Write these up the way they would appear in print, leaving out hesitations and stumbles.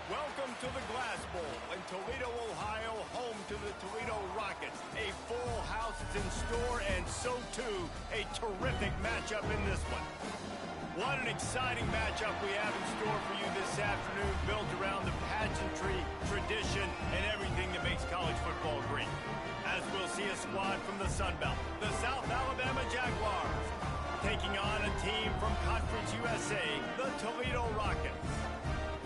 Welcome to the Glass Bowl in Toledo, Ohio, home to the Toledo Rockets. A full house is in store, and so too, a terrific matchup in this one. What an exciting matchup we have in store for you this afternoon, built around the pageantry, tradition, and everything that makes college football great. As we'll see a squad from the Sun Belt, the South Alabama Jaguars, taking on a team from Conference USA, the Toledo Rockets.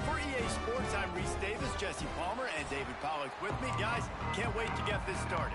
For EA Sports, I'm Reese Davis, Jesse Palmer, and David Pollock with me. Guys, can't wait to get this started.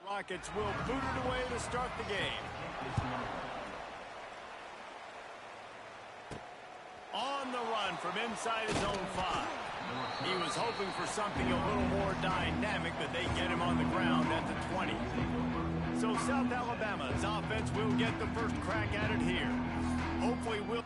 Rockets will boot it away to start the game. On the run from inside his own 5. He was hoping for something a little more dynamic, but they get him on the ground at the 20. So South Alabama's offense will get the first crack at it here. Hopefully we'll...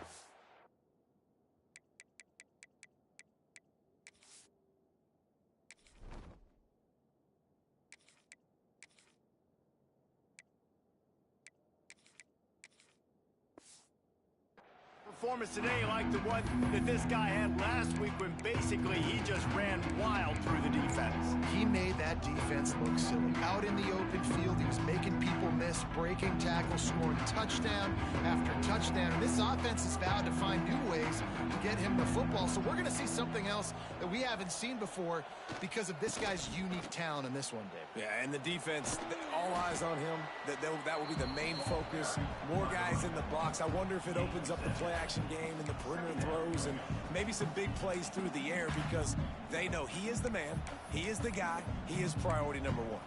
performance today like the one that this guy had last week when basically he just ran wild through the defense. He made that defense look silly. Out in the open field, he was making people miss, breaking tackles, scoring touchdown after touchdown. And this offense has vowed to find new ways to get him the football. So we're going to see something else that we haven't seen before because of this guy's unique talent in this one, Dave. Yeah, and the defense, all eyes on him. That will be the main focus. More guys in the box. I wonder if it opens up the play action game and the perimeter throws and maybe some big plays through the air because they know he is the man, he is the guy, he is priority number 1.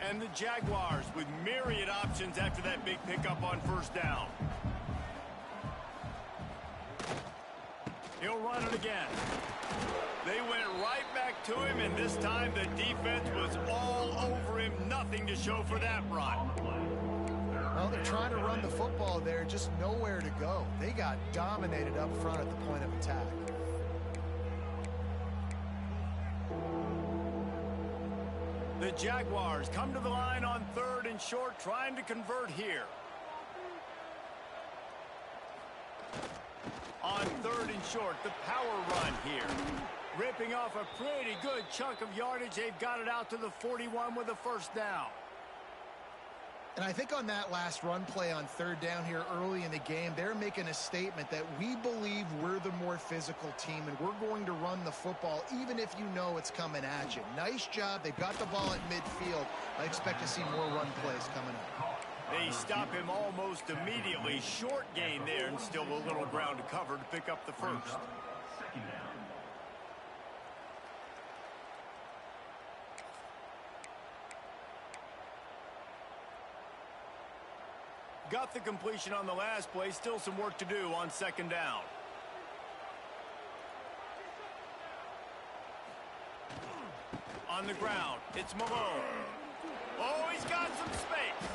And the Jaguars with myriad options after that big pickup on first down. He'll run it again. They went right back to him, and this time the defense was all over him. Nothing to show for that run. Well, they're trying to run the football there, just nowhere to go. They got dominated up front at the point of attack. The Jaguars come to the line on 3rd and short, trying to convert here. On 3rd and short, the power run here. Ripping off a pretty good chunk of yardage. They've got it out to the 41 with a first down. And I think on that last run play on 3rd down here early in the game, they're making a statement that we believe we're the more physical team and we're going to run the football even if you know it's coming at you. Nice job. They got the ball at midfield. I expect to see more run plays coming up. They stop him almost immediately. Short gain there and still a little ground to cover to pick up the first. Got the completion on the last play. Still some work to do on 2nd down. On the ground, it's Malone. Oh, he's got some space.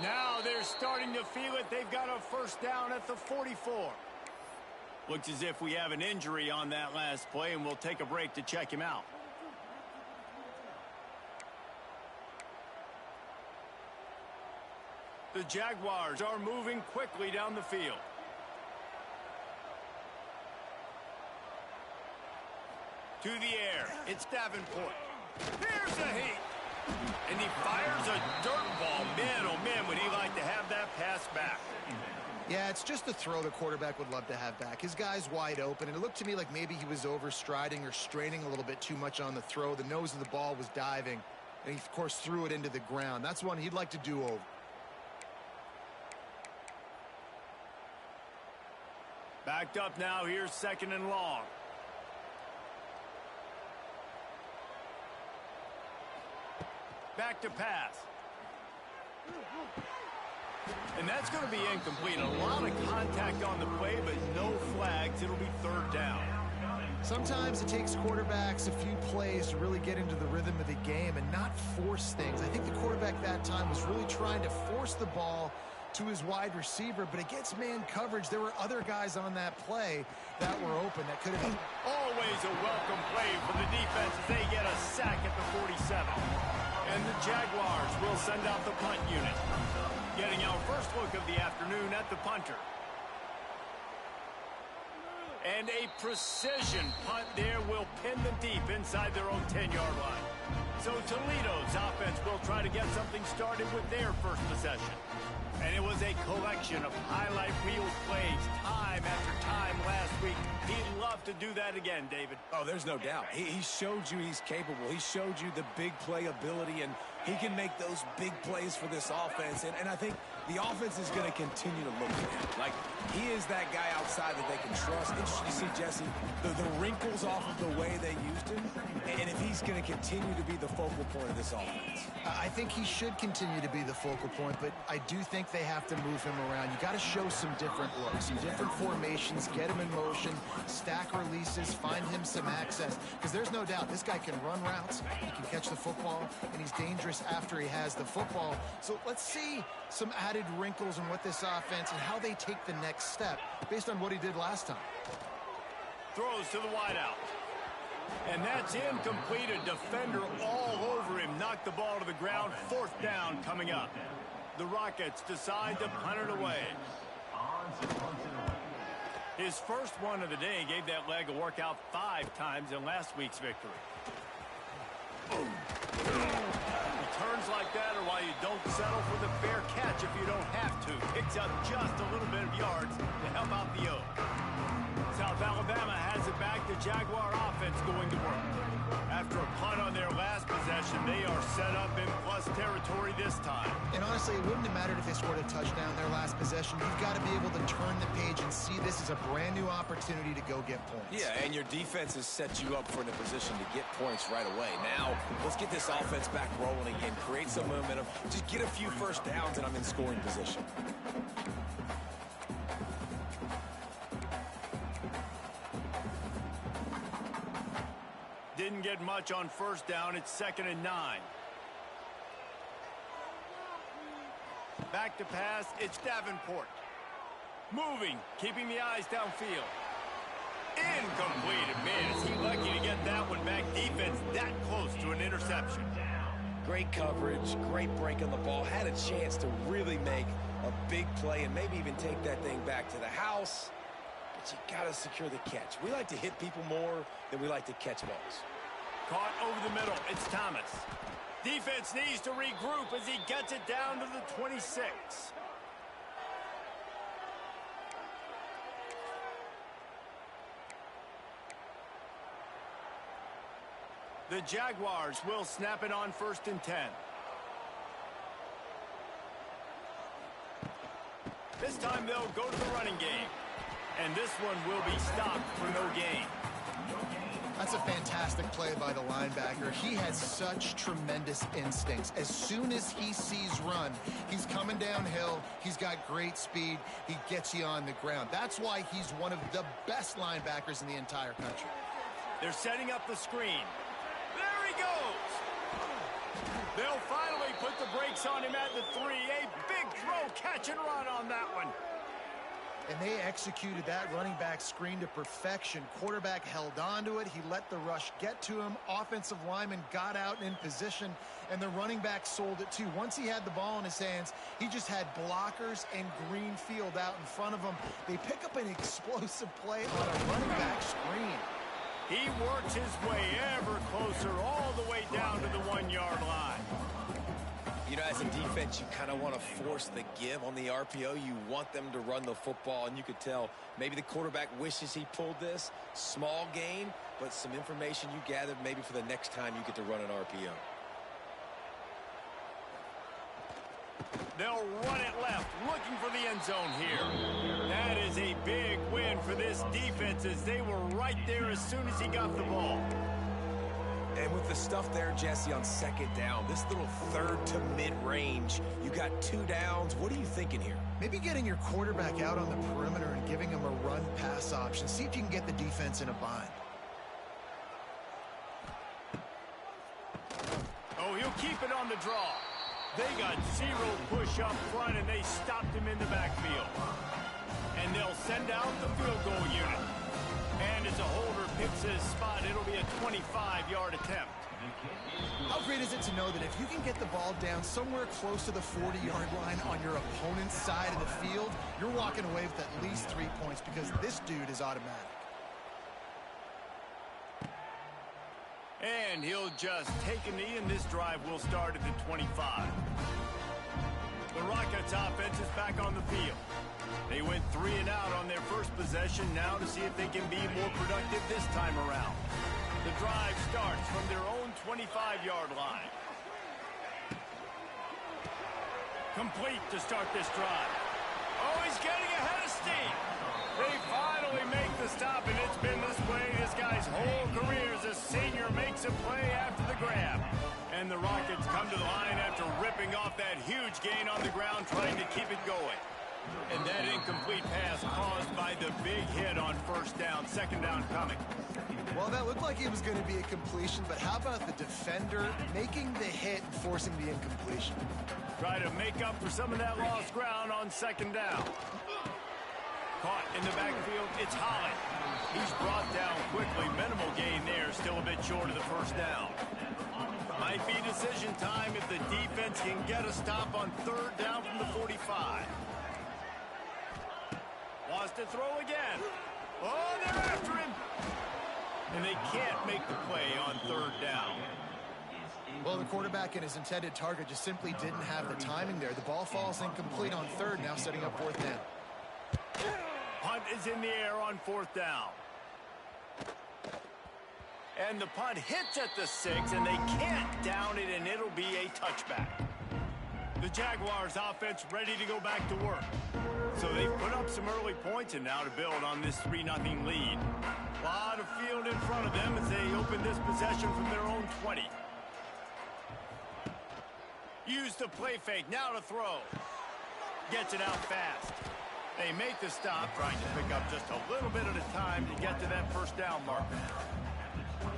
Now they're starting to feel it. They've got a first down at the 44. Looks as if we have an injury on that last play, and we'll take a break to check him out. The Jaguars are moving quickly down the field. To the air, it's Davenport. Here's a heat. And he fires a dirt ball. Man, oh man, would he like to have that pass back. Yeah, it's just a throw the quarterback would love to have back. His guy's wide open, and it looked to me like maybe he was overstriding or straining a little bit too much on the throw. The nose of the ball was diving, and he, of course, threw it into the ground. That's one he'd like to do over. Backed up now. Here's 2nd and long. Back to pass. And that's going to be incomplete. A lot of contact on the play, but no flags. It'll be third down. Sometimes it takes quarterbacks a few plays to really get into the rhythm of the game and not force things. I think the quarterback that time was really trying to force the ball to his wide receiver, but against man coverage, there were other guys on that play that were open that could have been. Always a welcome play for the defense as they get a sack at the 47. And the Jaguars will send out the punt unit. Getting our first look of the afternoon at the punter. And a precision punt there will pin them deep inside their own 10-yard line. So Toledo's offense will try to get something started with their first possession. And it was a collection of highlight reel plays time after time last week. He'd love to do that again, David. Oh, there's no doubt. He showed you he's capable. He showed you the big play ability, and he can make those big plays for this offense. And I think the offense is going to continue to look at him. Like, he is that guy outside that they can trust. Interesting to see, Jesse, the wrinkles off of the way they used him, and if he's going to continue to be the focal point of this offense. I think he should continue to be the focal point, but I do think they have to move him around. You got to show some different looks, some different formations, get him in motion, stack releases, find him some access, because there's no doubt this guy can run routes, he can catch the football, and he's dangerous after he has the football. So let's see some added wrinkles in what this offense and how they take the next step based on what he did last time. Throws to the wideout. And that's incomplete. A defender all over him. Knocked the ball to the ground. Fourth down coming up. The Rockets decide to punt it away. His first one of the day gave that leg a workout 5 times in last week's victory. Returns like that are why you don't settle for the fair catch if you don't have to. Picks up just a little bit of yards to help out the O. South Alabama has it back. The Jaguar offense going to work. After a punt on their last possession, they are set up in plus territory this time. And honestly, it wouldn't have mattered if they scored a touchdown their last possession. You've got to be able to turn the page and see this as a brand new opportunity to go get points. Yeah, and your defense has set you up for a position to get points right away. Now, let's get this offense back rolling again, create some momentum, just get a few first downs, and I'm in scoring position. Didn't get much on first down. It's 2nd and 9. Back to pass. It's Davenport. Moving, keeping the eyes downfield. Incomplete. Man, is he lucky to get that one back. Defense that close to an interception. Great coverage, great break on the ball. Had a chance to really make a big play and maybe even take that thing back to the house. But you got to secure the catch. We like to hit people more than we like to catch balls. Caught over the middle. It's Thomas. Defense needs to regroup as he gets it down to the 26. The Jaguars will snap it on 1st and 10. This time they'll go to the running game. And this one will be stopped for no gain. That's a fantastic play by the linebacker. He has such tremendous instincts. As soon as he sees run, he's coming downhill. He's got great speed. He gets you on the ground. That's why he's one of the best linebackers in the entire country. They're setting up the screen. There he goes. They'll finally put the brakes on him at the 3. A big throw, catch and run on that one. And they executed that running back screen to perfection. Quarterback held on to it. He let the rush get to him. Offensive lineman got out and in position, and the running back sold it too. Once he had the ball in his hands, he just had blockers and green field out in front of him. They pick up an explosive play on a running back screen. He works his way ever closer all the way down to the 1-yard line. You know, as a defense, you kind of want to force the give on the RPO. You want them to run the football, and you could tell maybe the quarterback wishes he pulled this. Small gain, but some information you gathered maybe for the next time you get to run an RPO. They'll run it left, looking for the end zone here. That is a big win for this defense as they were right there as soon as he got the ball. And with the stuff there, Jesse, on second down, this little third to mid-range, you got 2 downs. What are you thinking here? Maybe getting your quarterback out on the perimeter and giving him a run-pass option. See if you can get the defense in a bind. Oh, he'll keep it on the draw. They got 0 push up front, and they stopped him in the backfield. And they'll send out the field goal unit. And as a holder picks his spot, it'll be a 25-yard attempt. How great is it to know that if you can get the ball down somewhere close to the 40-yard line on your opponent's side of the field, you're walking away with at least 3 points because this dude is automatic. And he'll just take a knee, and this drive will start at the 25. The Rockets offense is back on the field. They went 3 and out on their first possession, now to see if they can be more productive this time around. The drive starts from their own 25-yard line. Complete to start this drive. Oh, he's getting ahead of steam. They finally make the stop, and it's been this way this guy's whole career as a senior makes a play after the grab. And the Rockets come to the line after ripping off that huge gain on the ground, trying to keep it going. And that incomplete pass caused by the big hit on first down, second down coming. Well, that looked like it was going to be a completion, but how about the defender making the hit and forcing the incompletion? Try to make up for some of that lost ground on second down. Caught in the backfield, it's Holland. He's brought down quickly. Minimal gain there, still a bit short of the first down. Might be decision time if the defense can get a stop on third down from the 45. Wants to throw again. Oh, they're after him. And they can't make the play on third down. Well, the quarterback and his intended target just simply didn't have the timing there. The ball falls incomplete on third, now setting up fourth down. Punt is in the air on fourth down. And the punt hits at the 6, and they can't down it, and it'll be a touchback. The Jaguars offense ready to go back to work. So they've put up some early points, and now to build on this 3-0 lead. A lot of field in front of them as they open this possession from their own 20. Use the play fake, now to throw. Gets it out fast. They make the stop, trying to pick up just a little bit at a time to get to that first down marker.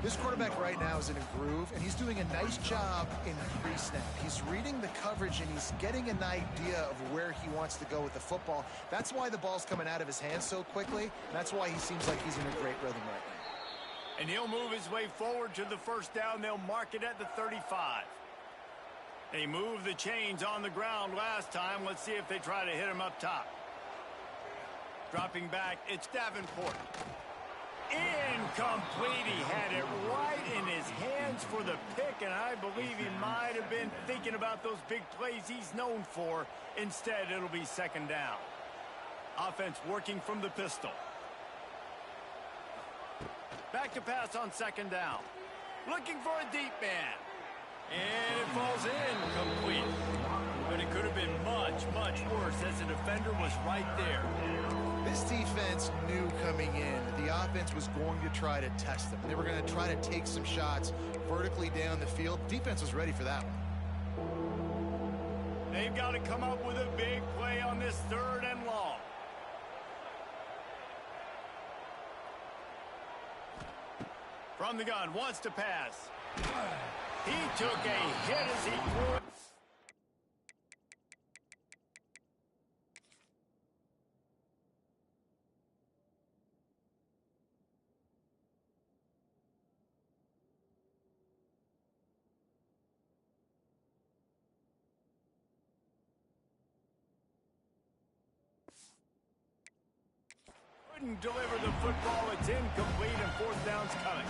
This quarterback right now is in a groove, and he's doing a nice job in pre-snap. He's reading the coverage, and he's getting an idea of where he wants to go with the football. That's why the ball's coming out of his hands so quickly, and that's why he seems like he's in a great rhythm right now. And he'll move his way forward to the first down. They'll mark it at the 35. They moved the chains on the ground last time. Let's see if they try to hit him up top. Dropping back, it's Davenport. Incomplete. He had it right in his hands for the pick, and I believe he might have been thinking about those big plays he's known for. Instead, it'll be second down. Offense working from the pistol. Back to pass on second down. Looking for a deep man. And it falls incomplete. But it could have been much, much worse as the defender was right there. This defense knew coming in that the offense was going to try to test them. They were going to try to take some shots vertically down the field. Defense was ready for that one. They've got to come up with a big play on this third and long. From the gun, wants to pass. He took a hit as he threw it. Deliver the football. It's incomplete, and fourth down's coming.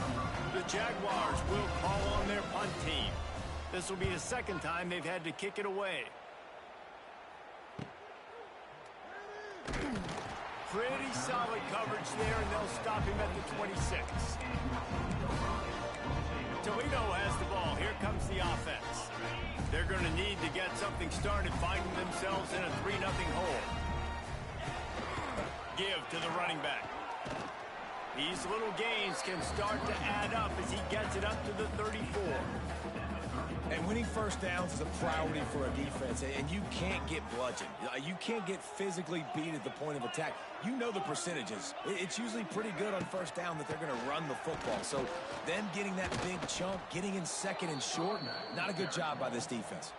The Jaguars will call on their punt team. This will be the second time they've had to kick it away. Pretty solid coverage there, and they'll stop him at the 26. Toledo has the ball. Here comes the offense. They're going to need to get something started, finding themselves in a 3-0 hole. Give to the running back. These little gains can start to add up as he gets it up to the 34. And winning first downs is a priority for a defense, and you can't get bludgeoned. You can't get physically beat at the point of attack. You know the percentages. It's usually pretty good on first down that they're going to run the football. So them getting that big chunk, getting in second and short, not a good job by this defense.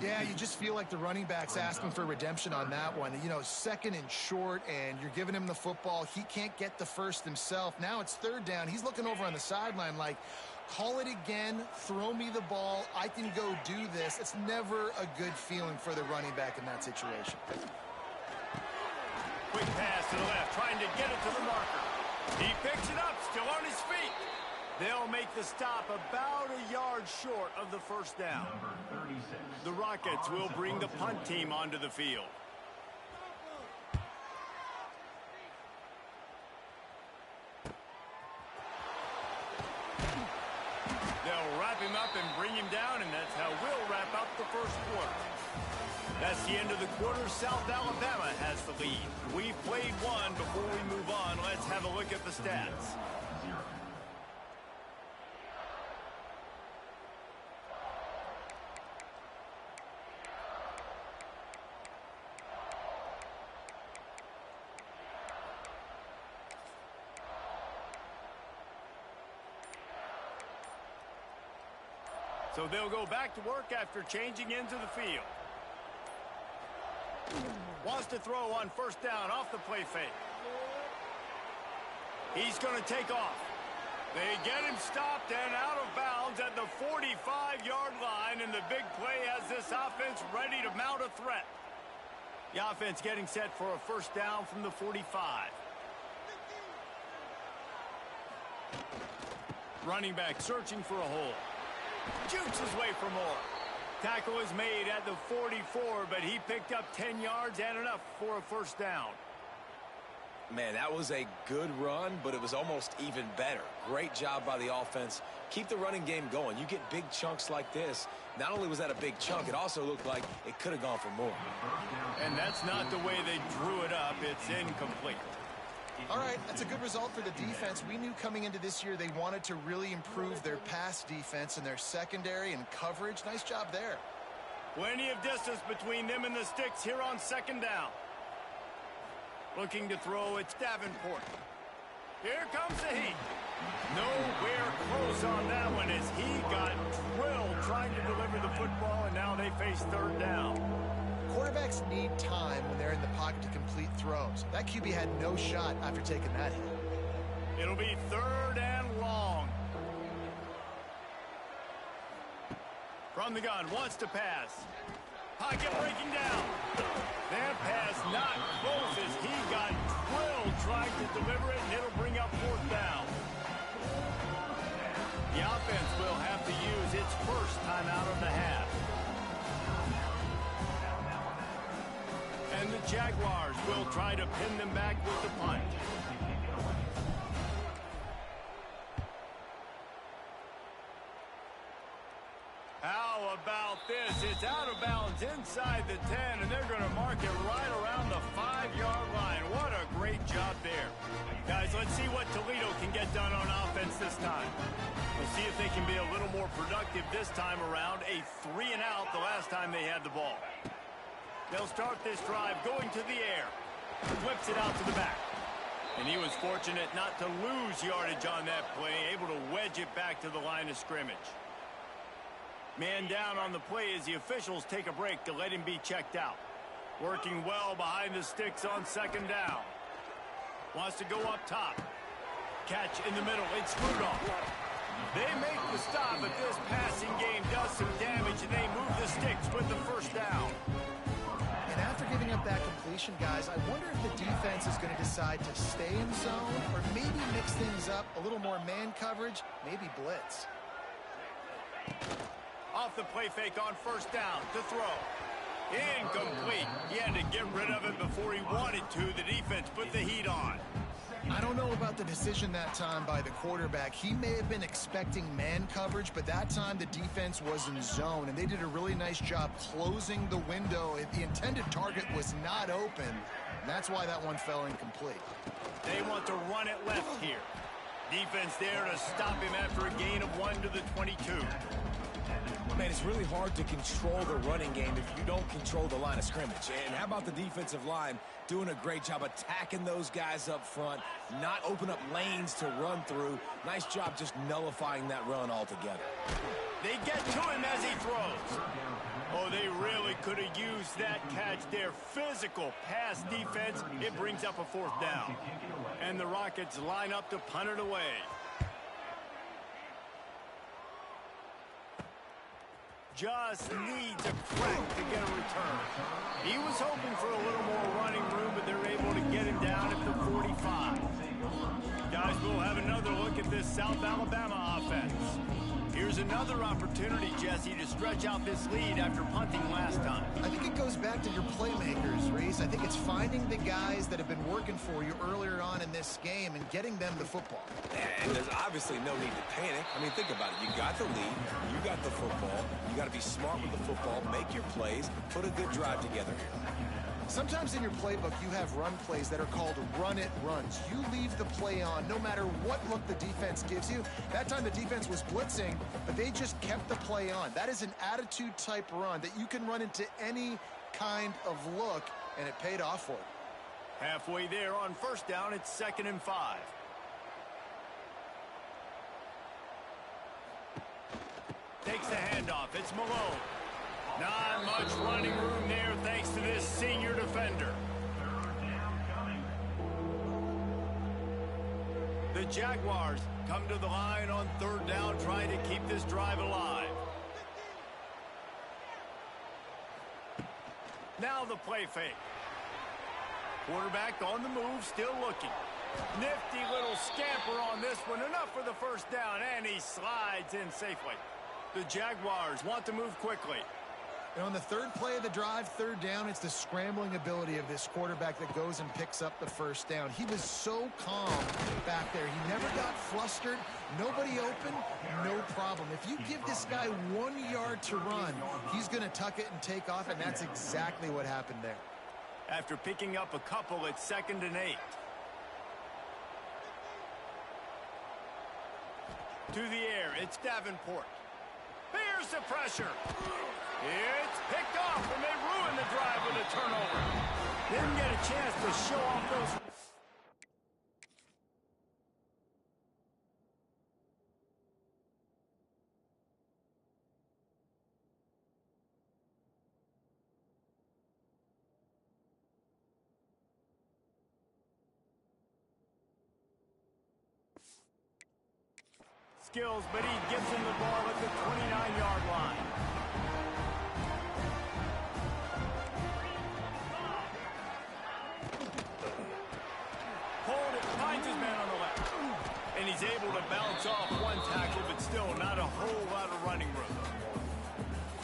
Yeah, you just feel like the running back's asking for redemption on that one. You know, second and short, and you're giving him the football. He can't get the first himself. Now it's third down. He's looking over on the sideline like, call it again, throw me the ball, I can go do this. It's never a good feeling for the running back in that situation. Quick pass to the left, trying to get it to the marker. He picks it up, still on his feet. They'll make the stop about a yard short of the first down. The Rockets will bring the punt team onto the field. They'll wrap him up and bring him down, and that's how we'll wrap up the first quarter. That's the end of the quarter. South Alabama has the lead. We've played one. Before we move on, let's have a look at the stats. So they'll go back to work after changing into the field. Wants to throw on first down off the play fake. He's going to take off. They get him stopped and out of bounds at the 45-yard line, and the big play has this offense ready to mount a threat. The offense getting set for a first down from the 45. Running back searching for a hole. Jukes his way for more. Tackle is made at the 44, but he picked up 10 yards and enough for a first down. Man, that was a good run, but it was almost even better. Great job by the offense. Keep the running game going. You get big chunks like this. Not only was that a big chunk, it also looked like it could have gone for more. And that's not the way they drew it up. It's incomplete. All right, that's a good result for the defense. We knew coming into this year they wanted to really improve their pass defense and their secondary and coverage. Nice job there. Plenty of distance between them and the sticks here on second down. Looking to throw, it's Davenport. Here comes the heat. Nowhere close on that one as he got drilled trying to deliver the football, and now they face third down. Quarterbacks need time when they're in the pocket to complete throws. That QB had no shot after taking that hit. It'll be third and long. From the gun, wants to pass. Pocket breaking down. That pass not close as he got drilled trying to deliver it, and it'll bring up fourth down. The offense will have to use its first timeout of the half. And the Jaguars will try to pin them back with the punt. How about this? It's out of bounds inside the 10, and they're going to mark it right around the 5-yard line. What a great job there. Guys, let's see what Toledo can get done on offense this time. We'll see if they can be a little more productive this time around. A 3-and-out the last time they had the ball. They'll start this drive going to the air. Flips it out to the back. And he was fortunate not to lose yardage on that play, able to wedge it back to the line of scrimmage. Man down on the play as the officials take a break to let him be checked out. Working well behind the sticks on second down. Wants to go up top. Catch in the middle. It's Rudolph. They make the stop, but this passing game does some damage, and they move the sticks with the first down. And after giving up that completion, guys, I wonder if the defense is going to decide to stay in zone or maybe mix things up, a little more man coverage, maybe blitz. Off the play fake on first down to throw. Incomplete. He had to get rid of it before he wanted to. The defense put the heat on. I don't know about the decision that time by the quarterback. He may have been expecting man coverage, but that time the defense was in zone, and they did a really nice job closing the window. The intended target was not open, and that's why that one fell incomplete. They want to run it left here. Defense there to stop him after a gain of 1 to the 22. Man, it's really hard to control the running game if you don't control the line of scrimmage. And how about the defensive line doing a great job attacking those guys up front, not open up lanes to run through. Nice job just nullifying that run altogether. They get to him as he throws. Oh, they really could have used that catch there. Physical pass defense. It brings up a 4th down. And the Rockets line up to punt it away. Just needs a crack to get a return. He was hoping for a little more running room, but they're able to get him down at the 45. Guys, we'll have another look at this South Alabama offense. Here's another opportunity, Jesse, to stretch out this lead after punting last time. I think it goes back to your playmakers, Reese. I think it's finding the guys that have been working for you earlier on in this game and getting them the football. And there's obviously no need to panic. I mean, think about it. You got the lead. You got the football. You got to be smart with the football, make your plays, put a good drive together here. Sometimes in your playbook, you have run plays that are called run-it runs. You leave the play on no matter what look the defense gives you. That time the defense was blitzing, but they just kept the play on. That is an attitude-type run that you can run into any kind of look, and it paid off for it. Halfway there on 1st down, it's 2nd and 5. Takes the handoff. It's Malone. Not much running room there thanks to this senior defender. The Jaguars come to the line on 3rd down, trying to keep this drive alive. Now the play fake. Quarterback on the move, still looking. Nifty little scamper on this one. Enough for the 1st down, and he slides in safely. The Jaguars want to move quickly. And on the 3rd play of the drive, 3rd down, it's the scrambling ability of this quarterback that goes and picks up the 1st down. He was so calm back there. He never got flustered. Nobody open, no problem. If you give this guy 1 yard to run, he's going to tuck it and take off, and that's exactly what happened there. After picking up a couple, it's 2nd and 8. To the air, it's Davenport. Here's the pressure. It's picked off, and they ruin the drive with a turnover. Didn't get a chance to show off those. Skills, but he gets him the ball at the 29-yard line. Hold it, finds his man on the left. And he's able to bounce off one tackle, but still not a whole lot of running room.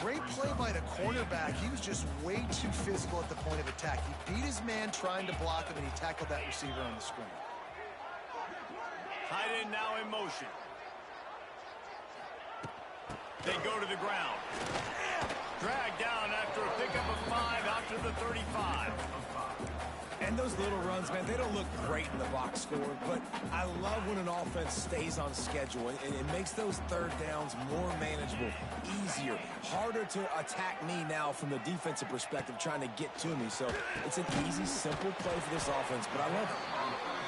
Great play by the cornerback. He was just way too physical at the point of attack. He beat his man trying to block him, and he tackled that receiver on the screen. Tight end now in motion. They go to the ground. Dragged down after a pickup of 5 out to the 35. And those little runs, man, they don't look great in the box score, but I love when an offense stays on schedule, and it makes those 3rd downs more manageable, easier, harder to attack me now from the defensive perspective trying to get to me. So it's an easy, simple play for this offense, but I love it.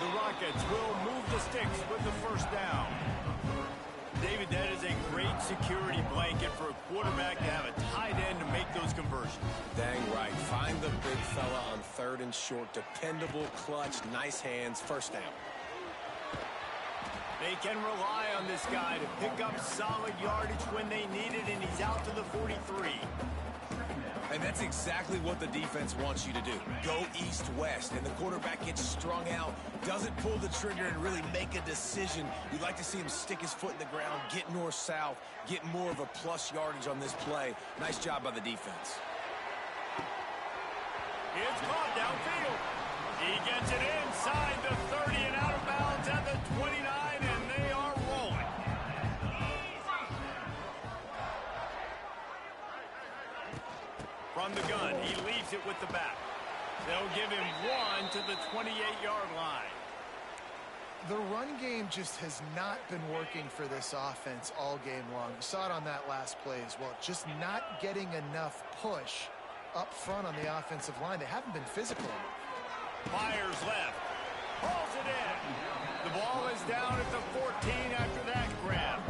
The Rockets will move the sticks with the 1st down. David, that is a great security blanket for a quarterback to have a tight end to make those conversions. Dang right. Find the big fella on 3rd and short. Dependable, clutch, nice hands, 1st down. They can rely on this guy to pick up solid yardage when they need it, and he's out to the 43. And that's exactly what the defense wants you to do. Go east-west, and the quarterback gets strung out, doesn't pull the trigger and really make a decision. You'd like to see him stick his foot in the ground, get north-south, get more of a plus yardage on this play. Nice job by the defense. It's caught downfield. He gets it inside the 30 and out of bounds at the 29, and they are rolling. From the gun, he leaves it with the back. They'll give him 1 to the 28-yard line. The run game just has not been working for this offense all game long. You saw it on that last play as well. Just not getting enough push up front on the offensive line. They haven't been physical enough. Fires left. Pulls it in. The ball is down at the 14 after that grab.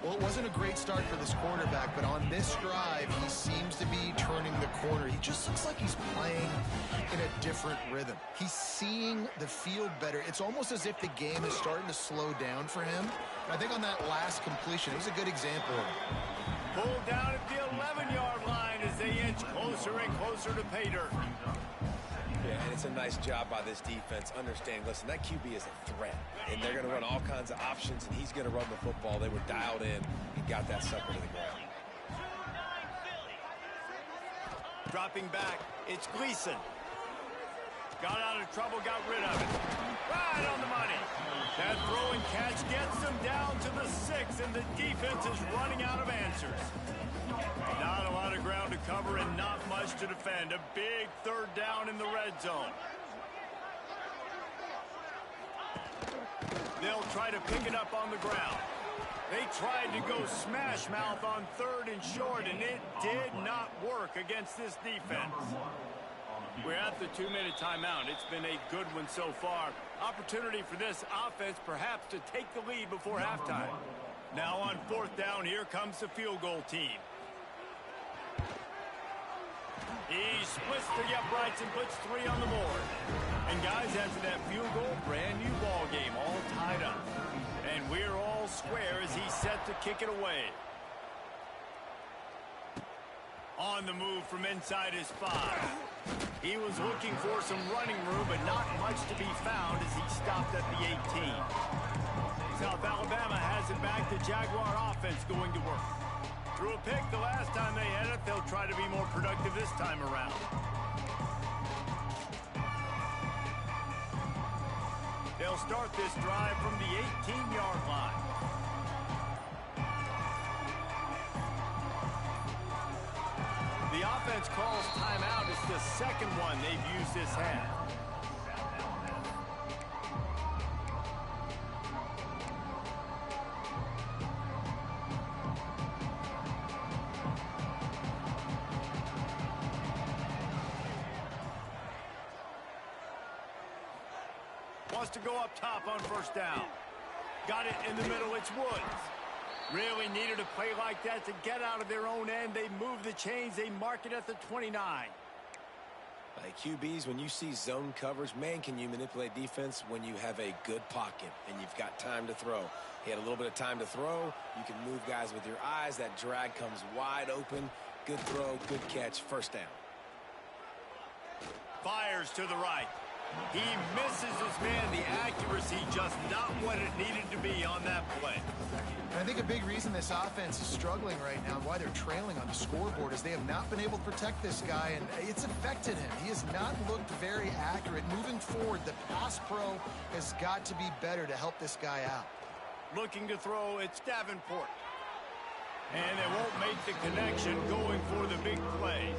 Well, it wasn't a great start for this quarterback, but on this drive, he seems to be turning the corner. He just looks like he's playing in a different rhythm. He's seeing the field better. It's almost as if the game is starting to slow down for him. And I think on that last completion, it was a good example of it. Pulled down at the 11-yard line as they inch closer and closer to pay dirt. Yeah, and it's a nice job by this defense understanding, listen, that QB is a threat, and they're going to run all kinds of options, and he's going to run the football. They were dialed in and got that sucker to the ground. Dropping back, it's Gleason. Got out of trouble, got rid of it. Right on the money. That throw and catch gets them down to the 6, and the defense is running out of answers. Not a lot of ground to cover and not much to defend. A big third down in the red zone. They'll try to pick it up on the ground. They tried to go smash mouth on 3rd and short, and it did not work against this defense. We're at the 2-minute timeout. It's been a good one so far. Opportunity for this offense perhaps to take the lead before halftime. Now on 4th down, here comes the field goal team. He splits the uprights and puts 3 on the board. And guys, after that field goal, brand new ball game, all tied up. And we're all square as he's set to kick it away. On the move from inside his 5. He was looking for some running room, but not much to be found as he stopped at the 18. South Alabama has it back. The Jaguar offense going to work. Threw a pick the last time they had it. They'll try to be more productive this time around. They'll start this drive from the 18-yard line. The offense calls timeout. It's the second one they've used this half. Wants to go up top on 1st down. Got it in the middle. It's Woods. Really needed a play like that to get out of their own end. They move the chains. They mark it at the 29. Like QBs, when you see zone coverage, man, can you manipulate defense when you have a good pocket and you've got time to throw. He had a little bit of time to throw. You can move guys with your eyes. That drag comes wide open. Good throw, good catch, 1st down. Fires to the right. He misses his man. The accuracy just not what it needed to be on that play. And I think a big reason this offense is struggling right now and why they're trailing on the scoreboard is they have not been able to protect this guy, and it's affected him. He has not looked very accurate. Moving forward, the pass pro has got to be better to help this guy out. Looking to throw, it's Davenport. And they won't make the connection going for the big play.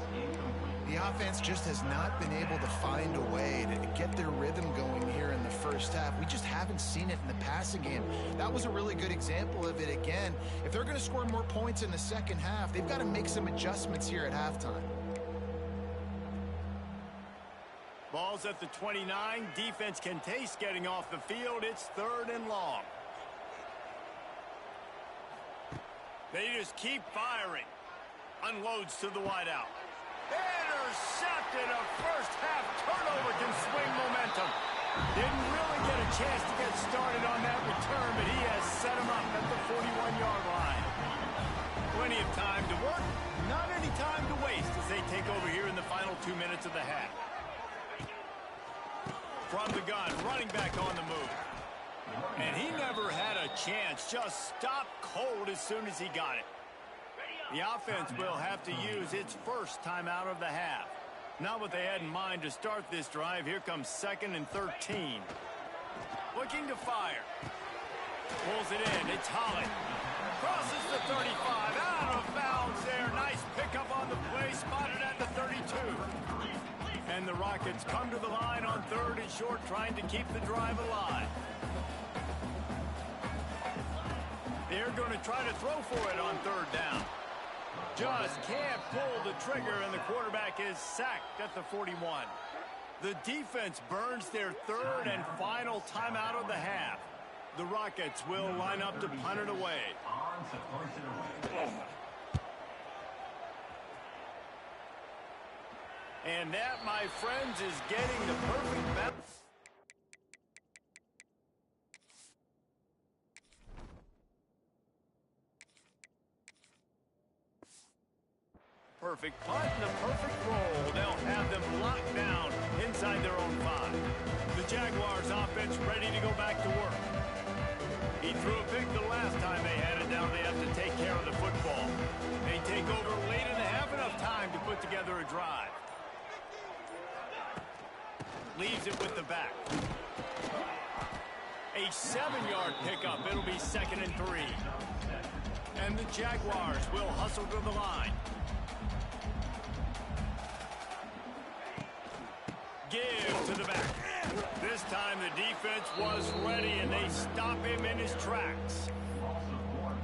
The offense just has not been able to find a way to get their rhythm going here in the 1st half. We just haven't seen it in the passing game. That was a really good example of it again. If they're going to score more points in the 2nd half, they've got to make some adjustments here at halftime. Ball's at the 29. Defense can taste getting off the field. It's 3rd and long. They just keep firing. Unloads to the wideout. Intercepted. A 1st half turnover can swing momentum. Didn't really get a chance to get started on that return, but he has set him up at the 41-yard line. Plenty of time to work. Not any time to waste as they take over here in the final 2 minutes of the half. From the gun, running back on the move. And he never had a chance. Just stopped cold as soon as he got it. The offense will have to use its 1st timeout of the half. Not what they had in mind to start this drive. Here comes 2nd and 13. Looking to fire. Pulls it in. It's Holland. Crosses the 35. Out of bounds there. Nice pickup on the play. Spotted at the 32. And the Rockets come to the line on 3rd and short, trying to keep the drive alive. They're going to try to throw for it on 3rd down. Just can't pull the trigger, and the quarterback is sacked at the 41. The defense burns their 3rd and final timeout of the half. The Rockets will line up to punt it away. And that, my friends, is getting the perfect balance. Perfect punt and the perfect roll. They'll have them locked down inside their own 5. The Jaguars offense ready to go back to work. He threw a pick the last time they had it down. They have to take care of the football. They take over late and they have enough time to put together a drive. Leaves it with the back. A 7-yard pickup. It'll be 2nd and 3. And the Jaguars will hustle to the line. Give to the back. This time the defense was ready, and they stop him in his tracks.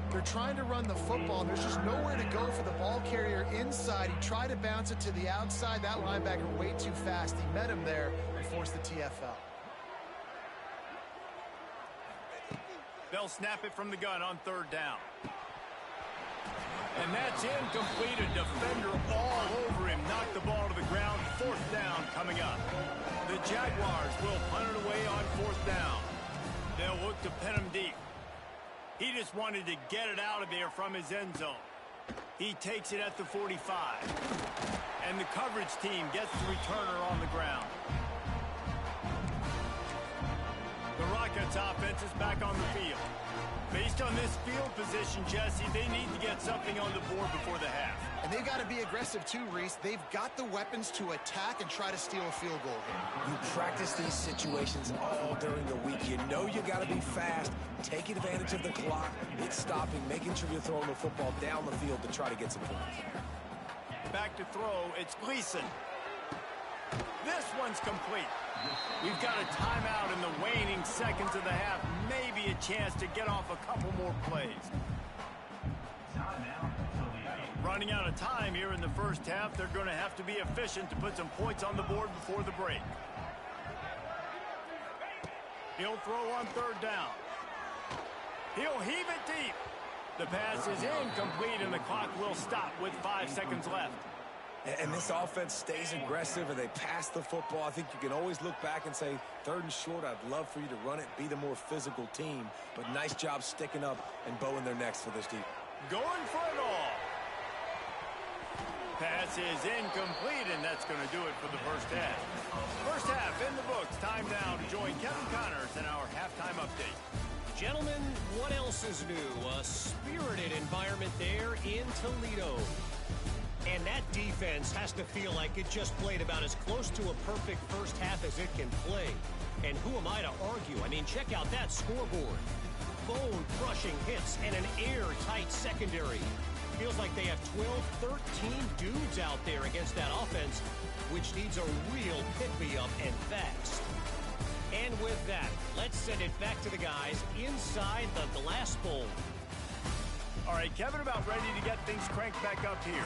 They're trying to run the football, and there's just nowhere to go for the ball carrier inside. He tried to bounce it to the outside. That linebacker way too fast. He met him there and forced the TFL. They'll snap it from the gun on 3rd down. And that's incomplete. A defender all over him. Knocked the ball to the ground. 4th down coming up. The Jaguars will punt it away on 4th down. They'll look to pin him deep. He just wanted to get it out of there from his end zone. He takes it at the 45. And the coverage team gets the returner on the ground. The Rockets offense is back on the field. Based on this field position, Jesse, they need to get something on the board before the half. And they've got to be aggressive too, Reese. They've got the weapons to attack and try to steal a field goal here. You practice these situations all during the week. You know you got to be fast, taking advantage of the clock, it's stopping, making sure you're throwing the football down the field to try to get some points. Back to throw, it's Gleason. This one's complete. We've got a timeout in the waning seconds of the half. Maybe a chance to get off a couple more plays. Running out of time here in the first half. They're going to have to be efficient to put some points on the board before the break. He'll throw on 3rd down. He'll heave it deep. The pass is incomplete, and the clock will stop with 5 seconds left. And this offense stays aggressive, and they pass the football. I think you can always look back and say, 3rd and short, I'd love for you to run it, be the more physical team. But nice job sticking up and bowing their necks for this team. Going for it all. Pass is incomplete, and that's going to do it for the first half. First half in the books. Time now to join Kevin Connors in our halftime update. Gentlemen, what else is new? A spirited environment there in Toledo. And that defense has to feel like it just played about as close to a perfect first half as it can play. And who am I to argue? I mean, check out that scoreboard. Bone-crushing hits and an airtight secondary. Feels like they have 12, 13 dudes out there against that offense, which needs a real pick-me-up and fast. And with that, let's send it back to the guys inside the glass bowl. All right, Kevin, about ready to get things cranked back up here.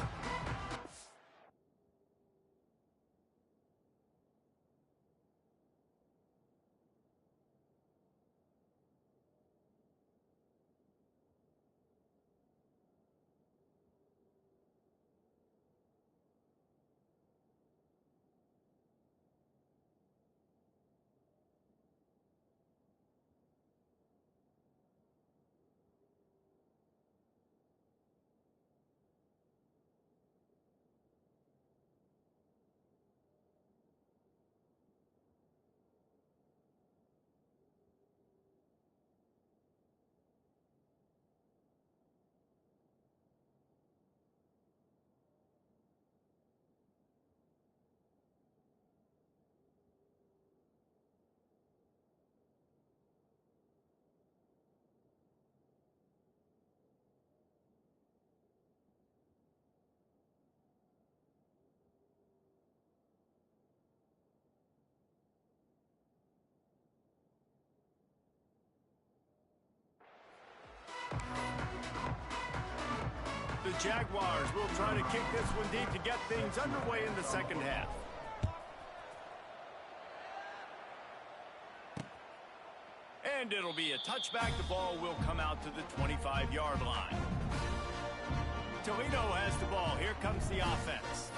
the Jaguars will try to kick this one deep to get things underway in the second half. And it'll be a touchback. The ball will come out to the 25-yard line. Toledo has the ball. Here comes the offense.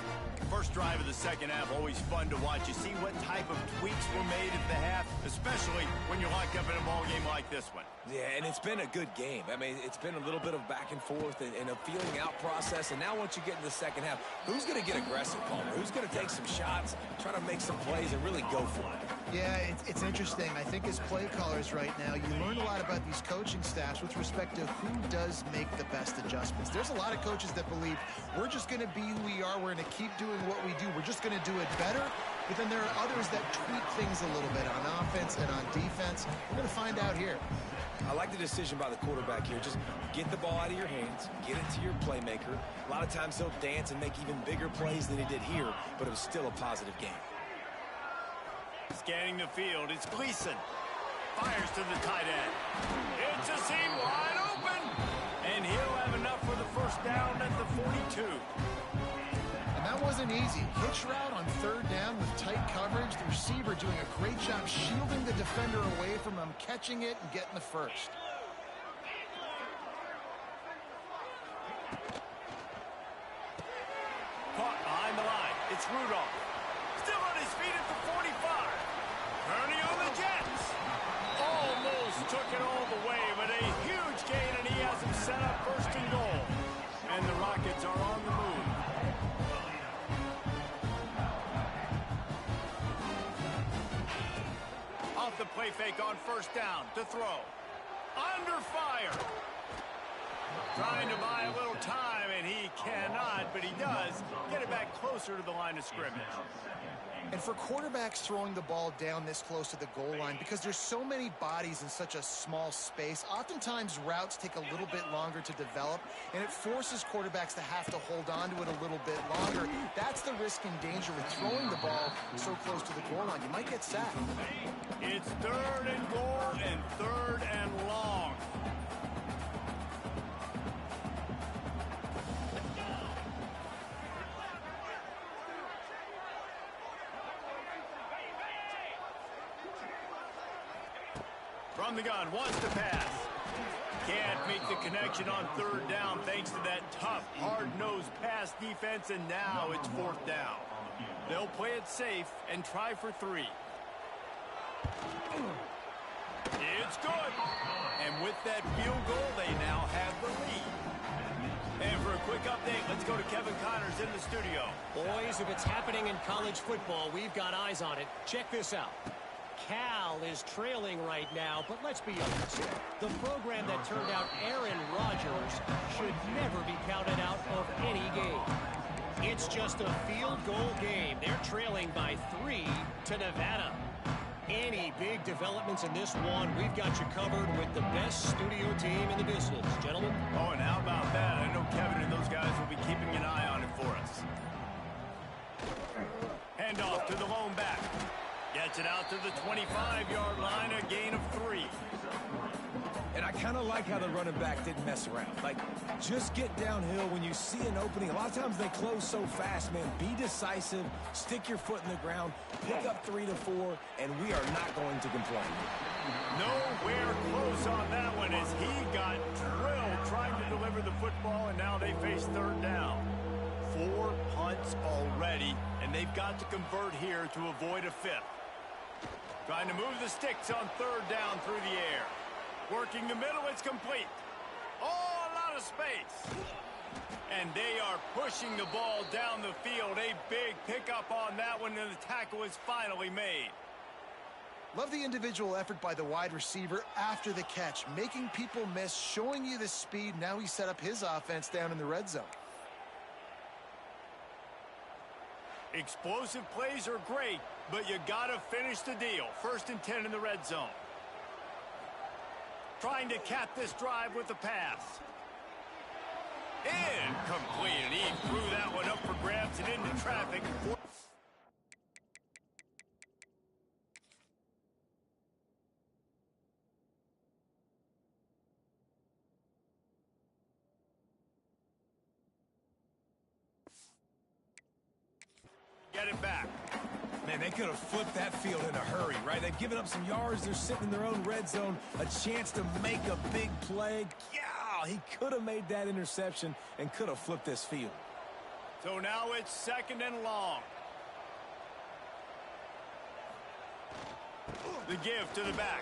First drive of the second half, always fun to watch. You see what type of tweaks were made at the half, especially when you're locked up in a ball game like this one. Yeah, and it's been a good game. I mean, it's been a little bit of back and forth and a feeling out process. And now once you get in the second half, who's going to get aggressive, Palmer? Who's going to take some shots, try to make some plays, and really go for it? Yeah, it's interesting. I think as play callers right now, you learn a lot about these coaching staffs with respect to who does make the best adjustments. There's a lot of coaches that believe we're just going to be who we are. We're going to keep doing what we do. We're just going to do it better. But then there are others that tweak things a little bit on offense and on defense. We're going to find out here. I like the decision by the quarterback here. Just get the ball out of your hands, get it to your playmaker. A lot of times he'll dance and make even bigger plays than he did here, but it was still a positive game. Scanning the field, it's Gleason. Fires to the tight end. It's a seam wide open. And he'll have enough for the first down at the 42. And that wasn't easy. Hitch route on third down with tight coverage. The receiver doing a great job shielding the defender away from him, catching it and getting the first. Caught behind the line. It's Rudolph. Still on his feet at the 45. Turning on the Jets. Almost took it all the way, but a huge gain, and he has him set up first and goal. And the Rockets are on the move. Off the play fake on first down to throw. Under fire. Trying to buy a little time, and he cannot, but he does get it back closer to the line of scrimmage. And for quarterbacks throwing the ball down this close to the goal line, because there's so many bodies in such a small space, oftentimes routes take a little bit longer to develop, and it forces quarterbacks to have to hold on to it a little bit longer. That's the risk and danger with throwing the ball so close to the goal line. You might get sacked. It's third and goal and third and long. From the gun, wants to pass. Can't make the connection on third down thanks to that tough, hard-nosed pass defense, and now it's fourth down. They'll play it safe and try for 3. It's good. And with that field goal, they now have the lead. And for a quick update, let's go to Kevin Connors in the studio. Boys, if it's happening in college football, we've got eyes on it. Check this out. Cal is trailing right now, but let's be honest. The program that turned out Aaron Rodgers should never be counted out of any game. It's just a field goal game. They're trailing by 3 to Nevada. Any big developments in this one, we've got you covered with the best studio team in the business, gentlemen. Oh, and how about that? I know Kevin and those guys will be keeping an eye on it for us. Handoff to the lone back. Gets it out to the 25-yard line, a gain of 3. And I kind of like how the running back didn't mess around. Like, just get downhill when you see an opening. A lot of times they close so fast, man. Be decisive, stick your foot in the ground, pick up 3 to 4, and we are not going to complain. Nowhere close on that one as he got drilled trying to deliver the football, and now they face third down. 4 punts already, and they've got to convert here to avoid a 5th. Trying to move the sticks on third down through the air. Working the middle, it's complete. Oh, a lot of space. And they are pushing the ball down the field. A big pickup on that one, and the tackle is finally made. Love the individual effort by the wide receiver after the catch, making people miss, showing you the speed. Now he set up his offense down in the red zone. Explosive plays are great, but you got to finish the deal. 1st and 10 in the red zone. Trying to cap this drive with a pass. Incomplete, and he threw that one up for grabs and into traffic. Man, they could have flipped that field in a hurry, right? They've given up some yards. They're sitting in their own red zone. A chance to make a big play. Yeah, he could have made that interception and could have flipped this field. So now it's 2nd and long. The give to the back.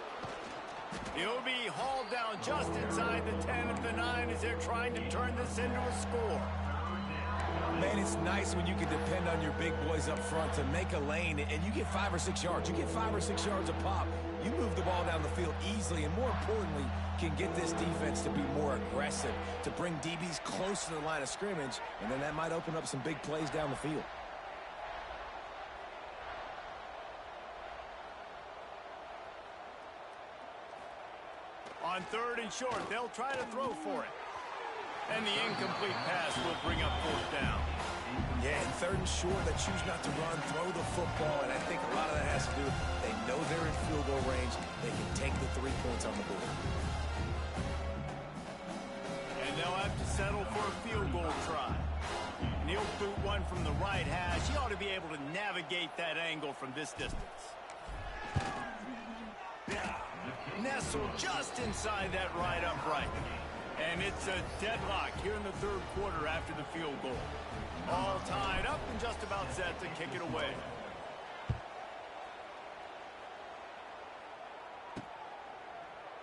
He'll be hauled down just inside the 10 at the 9 as they're trying to turn this into a score. Man, it's nice when you can depend on your big boys up front to make a lane, and you get 5 or 6 yards. You get 5 or 6 yards a pop. You move the ball down the field easily, and more importantly, can get this defense to be more aggressive, to bring DBs close to the line of scrimmage, and then that might open up some big plays down the field. On 3rd and short, they'll try to throw for it. And the incomplete pass will bring up 4th down. Yeah, and 3rd and short, they choose not to run, throw the football, and I think a lot of that has to do with they know they're in field goal range. They can take the 3 points on the board. And they'll have to settle for a field goal try. And he'll boot one from the right hash. He ought to be able to navigate that angle from this distance. Nestled just inside that right upright. And it's a deadlock here in the 3rd quarter after the field goal. All tied up and just about set to kick it away.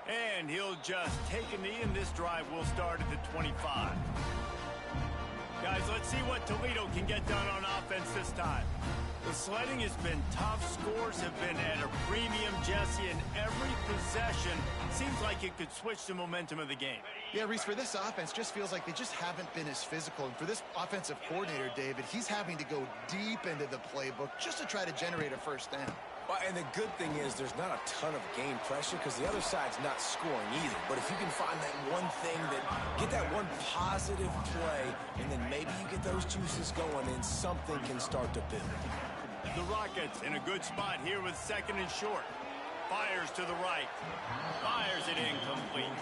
And he'll just take a knee, and this drive will start at the 25. Guys, let's see what Toledo can get done on offense this time. The sledding has been tough. Scores have been at a premium, Jesse, and every possession seems like it could switch the momentum of the game. Yeah, Reese, for this offense, just feels like they just haven't been as physical. And for this offensive coordinator, David, he's having to go deep into the playbook just to try to generate a 1st down. Well, and the good thing is there's not a ton of game pressure because the other side's not scoring either. But if you can find that one thing, get that one positive play, and then maybe you get those juices going and something can start to build. The Rockets in a good spot here with 2nd and short. Fires to the right. Fires it incomplete.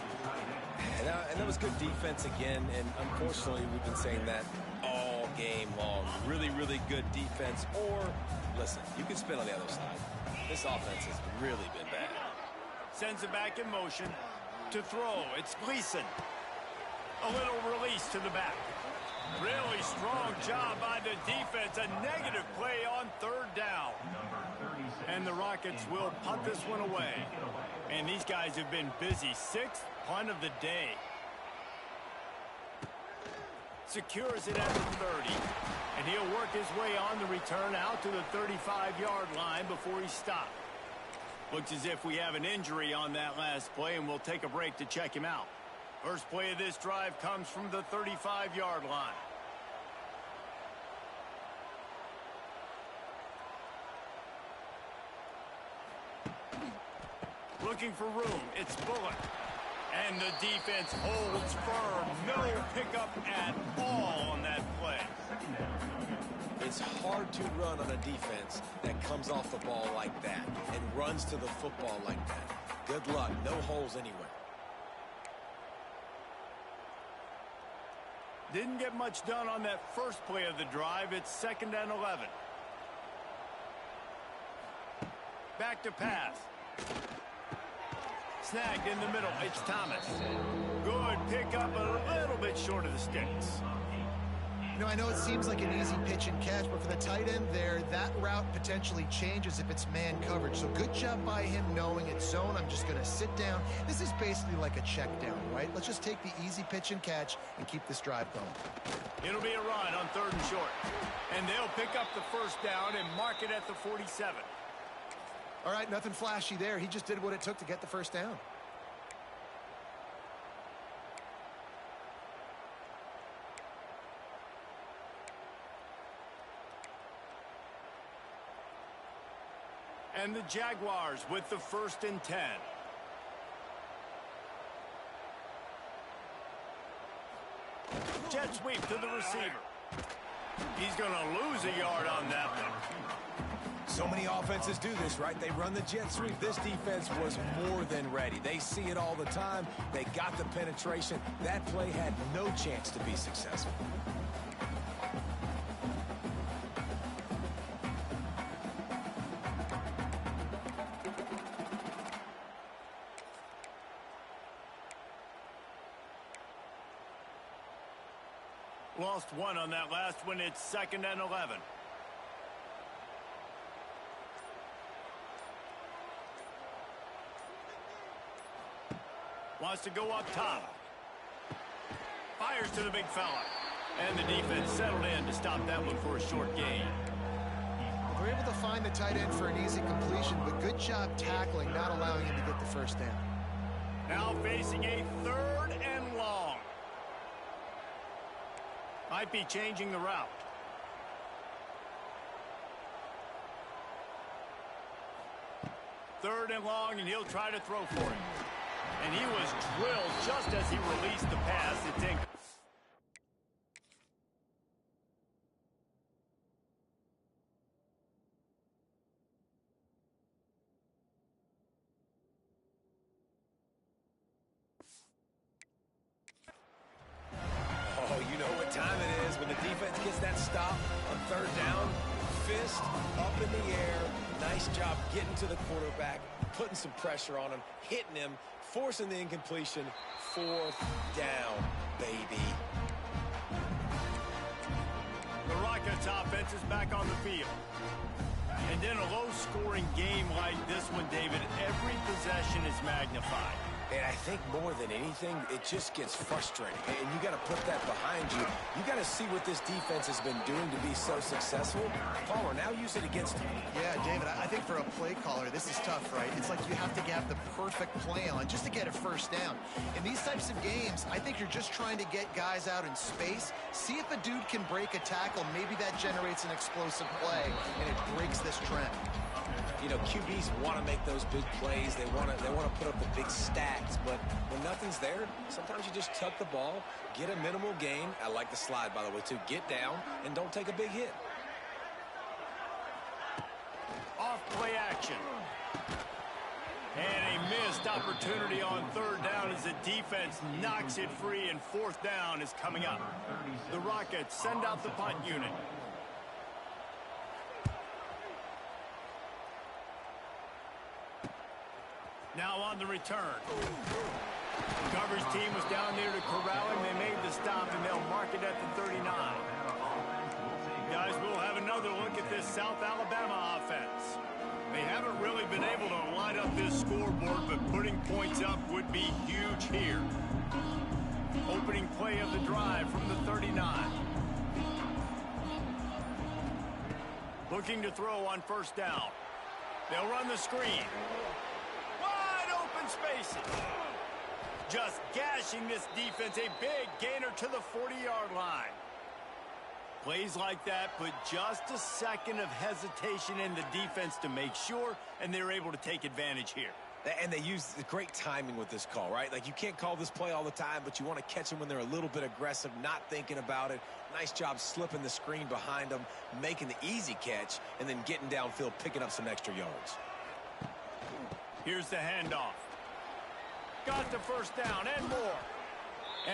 And that was good defense again, and unfortunately we've been saying that all game long. Really, really good defense. Or, listen, you can spin on the other side. This offense has really been bad. Sends it back in motion. To throw, it's Gleason. A little release to the back. Really strong job by the defense. A negative play on 3rd down. And the Rockets will punt this one away. And these guys have been busy. 6th punt of the day. Secures it at the 30. And he'll work his way on the return out to the 35-yard line before he stopped. Looks as if we have an injury on that last play, and we'll take a break to check him out. First play of this drive comes from the 35-yard line. Looking for room, it's Bullock. And the defense holds firm. No pickup at all on that play. It's hard to run on a defense that comes off the ball like that and runs to the football like that. Good luck. No holes anywhere. Didn't get much done on that first play of the drive. It's 2nd and 11. Back to pass. Snagged in the middle. It's Thomas. Good pickup, a little bit short of the sticks. You know, I know it seems like an easy pitch and catch, but for the tight end there, that route potentially changes if it's man coverage. So good job by him knowing it's zone. I'm just going to sit down. This is basically like a check down, right? Let's just take the easy pitch and catch and keep this drive going. It'll be a run on 3rd and short. And they'll pick up the 1st down and mark it at the 47. All right, nothing flashy there. He just did what it took to get the 1st down. And the Jaguars with the 1st and 10. Jet sweep to the receiver. He's going to lose a yard on that one. So many offenses do this, right? They run the jet sweep. This defense was more than ready. They see it all the time. They got the penetration. That play had no chance to be successful. Lost one on that last one. It's 2nd and 11. Wants to go up top. Fires to the big fella. And the defense settled in to stop that one for a short gain. They're able to find the tight end for an easy completion, but good job tackling, not allowing him to get the first down. Now facing a 3rd and long. Might be changing the route. Third and long, and he'll try to throw for it. And he was drilled just as he released the pass. It's in. Oh, you know what time it is when the defense gets that stop on 3rd down. Fist up in the air. Nice job getting to the quarterback, putting some pressure on him, hitting him, forcing the incompletion. 4th down, baby. The Rockets offense is back on the field. And in a low-scoring game like this one, David, every possession is magnified. And I think more than anything, it just gets frustrating. And you got to put that behind you. You got to see what this defense has been doing to be so successful. Palmer, now use it against him. Yeah, David, I think for a play caller, this is tough, right? It's like you have to have the perfect play on just to get a first down. In these types of games, I think you're just trying to get guys out in space, see if a dude can break a tackle. Maybe that generates an explosive play, and it breaks this trend. You know, QBs want to make those big plays. They want to put up the big stats. But when nothing's there, sometimes you just tuck the ball, get a minimal gain. I like the slide, by the way, too. Get down and don't take a big hit. Off play action. And a missed opportunity on 3rd down as the defense knocks it free, and 4th down is coming up. The Rockets send out the punt unit. Now on the return. The coverage team was down there to corral him. They made the stop, and they'll mark it at the 39. Guys, we'll have another look at this South Alabama offense. They haven't really been able to light up this scoreboard, but putting points up would be huge here. Opening play of the drive from the 39. Looking to throw on 1st down. They'll run the screen. Spaces. Just gashing this defense. A big gainer to the 40-yard line. Plays like that put just a second of hesitation in the defense to make sure, and they're able to take advantage here. And they use the great timing with this call, right? Like, you can't call this play all the time, but you want to catch them when they're a little bit aggressive, not thinking about it. Nice job slipping the screen behind them, making the easy catch, and then getting downfield, picking up some extra yards. Here's the handoff. Got the 1st down and more.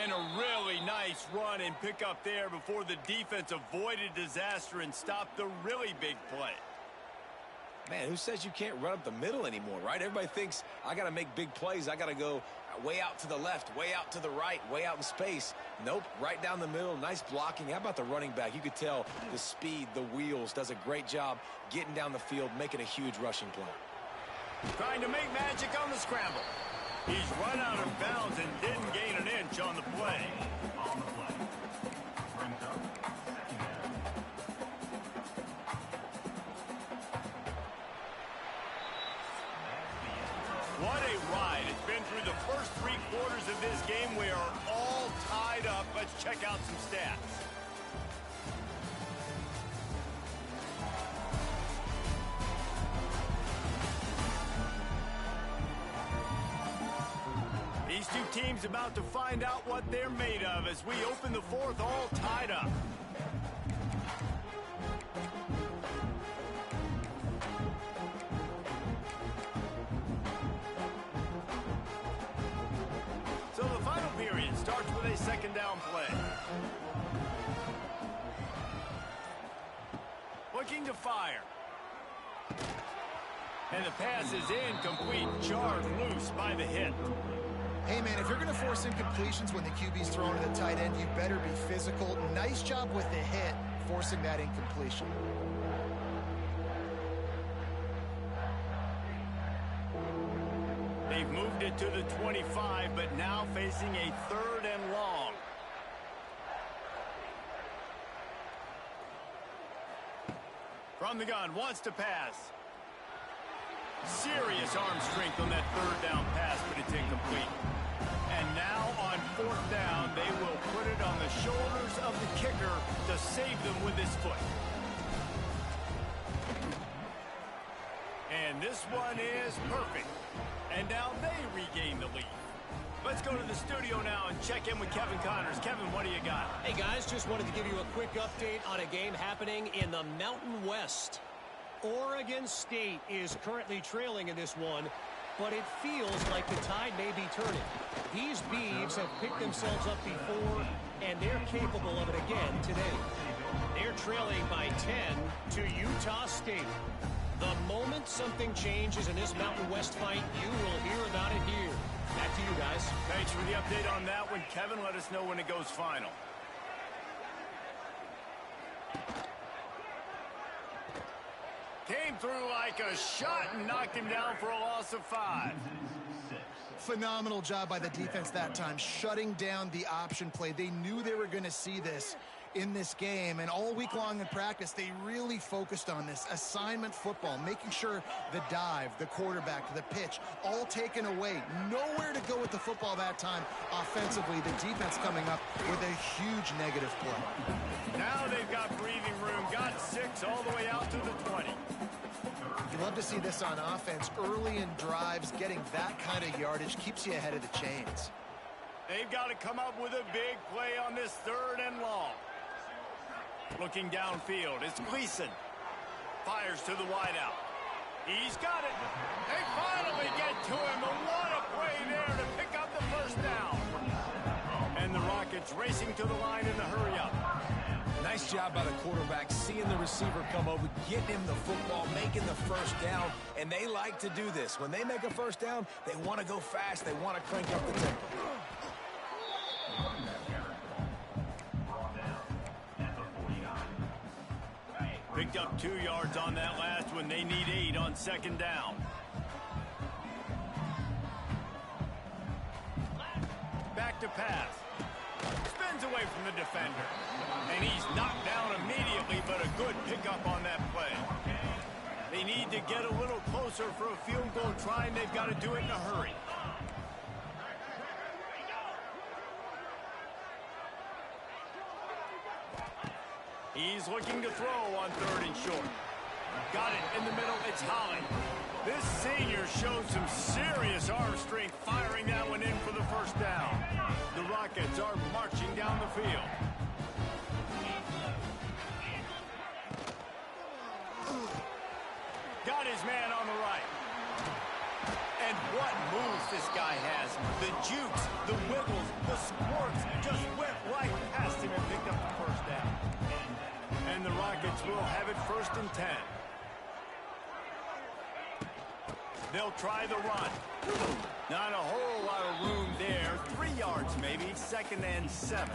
And a really nice run and pick up there before the defense avoided disaster and stopped the really big play. Man, who says you can't run up the middle anymore, right? Everybody thinks I got to make big plays. I got to go way out to the left, way out to the right, way out in space. Nope, right down the middle. Nice blocking. How about the running back? You could tell the speed, the wheels, does a great job getting down the field, making a huge rushing play. Trying to make magic on the scramble. He's run out of bounds and didn't gain an inch on the play. What a ride. It's been through the first 3 quarters of this game. We are all tied up. Let's check out some stats. These two teams about to find out what they're made of as we open the 4th, all tied up. So the final period starts with a 2nd down play. Looking to fire. And the pass is incomplete, jarred loose by the hit. Hey, man, if you're going to force incompletions when the QB's throwing to the tight end, you better be physical. Nice job with the hit, forcing that incompletion. They've moved it to the 25, but now facing a 3rd and long. From the gun, wants to pass. Serious arm strength on that 3rd down pass, but it's incomplete. And now on 4th down, they will put it on the shoulders of the kicker to save them with his foot. And this one is perfect. And now they regain the lead. Let's go to the studio now and check in with Kevin Connors. Kevin, what do you got? Hey, guys, just wanted to give you a quick update on a game happening in the Mountain West. Oregon State is currently trailing in this one, but it feels like the tide may be turning. These Beavs have picked themselves up before, and they're capable of it again today. They're trailing by 10 to Utah State. The moment something changes in this Mountain West fight, you will hear about it here. Back to you guys. Thanks for the update on that one, Kevin. Let us know when it goes final. Came through like a shot and knocked him down for a loss of 5. Phenomenal job by the defense that time, shutting down the option play. They knew they were going to see this in this game, and all week long in practice, they really focused on this assignment football, making sure the dive, the quarterback, the pitch, all taken away. Nowhere to go with the football that time offensively. The defense coming up with a huge negative play. Now they've got breathing room, got 6 all the way out to the 20. You love to see this on offense. Early in drives, getting that kind of yardage keeps you ahead of the chains. They've got to come up with a big play on this 3rd and long. Looking downfield, it's Gleason. Fires to the wideout. He's got it. They finally get to him, and what a play there to pick up the 1st down. And the Rockets racing to the line in the hurry-up. Nice job by the quarterback, seeing the receiver come over, getting him the football, making the 1st down, and they like to do this. When they make a 1st down, they want to go fast, they want to crank up the tempo. Picked up 2 yards on that last one. They need 8 on 2nd down. Back to pass. Spins away from the defender. And he's knocked down immediately, but a good pickup on that play. They need to get a little closer for a field goal try, and they've got to do it in a hurry. He's looking to throw on 3rd and short. Got it in the middle. It's Holly. This senior showed some serious arm strength firing that one in for the 1st down. The Rockets are marching down the field. Got his man on the right. And what moves this guy has. The jukes, the wiggles, the squirts just went right past him and picked up the 1st down. And the Rockets will have it 1st and 10. They'll try the run. Not a whole lot of room there. 3 yards maybe, 2nd and 7.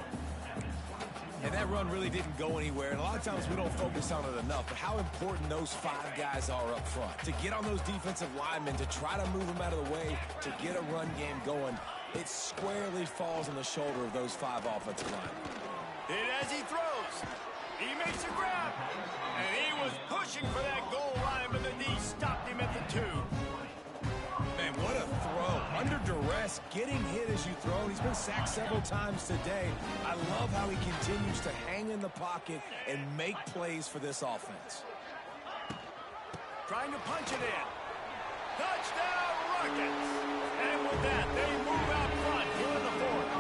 And that run really didn't go anywhere, and a lot of times we don't focus on it enough, but how important those 5 guys are up front. To get on those defensive linemen, to try to move them out of the way, to get a run game going, it squarely falls on the shoulder of those 5 offensive linemen. And as he throws, he makes a grab, and he was pushing for that goal line, but the D stopped him at the 2. Man, what a throw. Under duress, getting hit as you throw. He's been sacked several times today. I love how he continues to hang in the pocket and make plays for this offense. Trying to punch it in. Touchdown, Rockets! And with that, they move out front here in the 4th.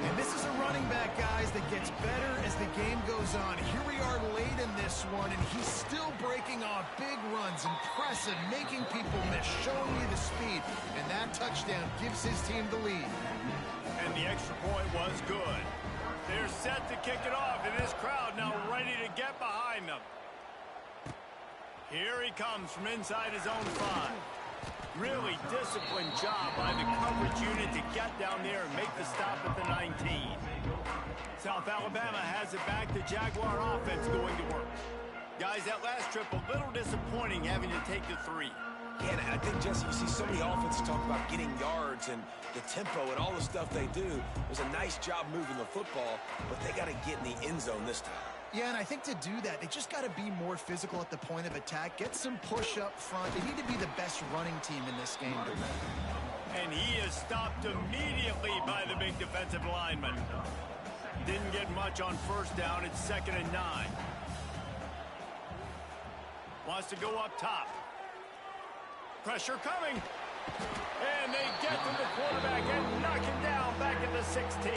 And this is a running back, guys, that gets better as the game goes on. Here we are late in this one, and he's still breaking off big runs, impressive, making people miss, showing you the speed. And that touchdown gives his team the lead. And the extra point was good. They're set to kick it off, and this crowd now ready to get behind them. Here he comes from inside his own 5. Really disciplined job by the coverage unit to get down there and make the stop at the 19. South Alabama has it back. The Jaguar offense going to work. Guys, that last trip a little disappointing having to take the 3. Yeah, and I think, Jesse, you see so many offenses talk about getting yards and the tempo and all the stuff they do. It was a nice job moving the football, but they got to get in the end zone this time. Yeah, and I think to do that, they just got to be more physical at the point of attack, get some push up front. They need to be the best running team in this game to win. And he is stopped immediately by the big defensive lineman. Didn't get much on first down. It's 2nd and 9. Wants to go up top. Pressure coming. And they get to the quarterback and knock him down back at the 16.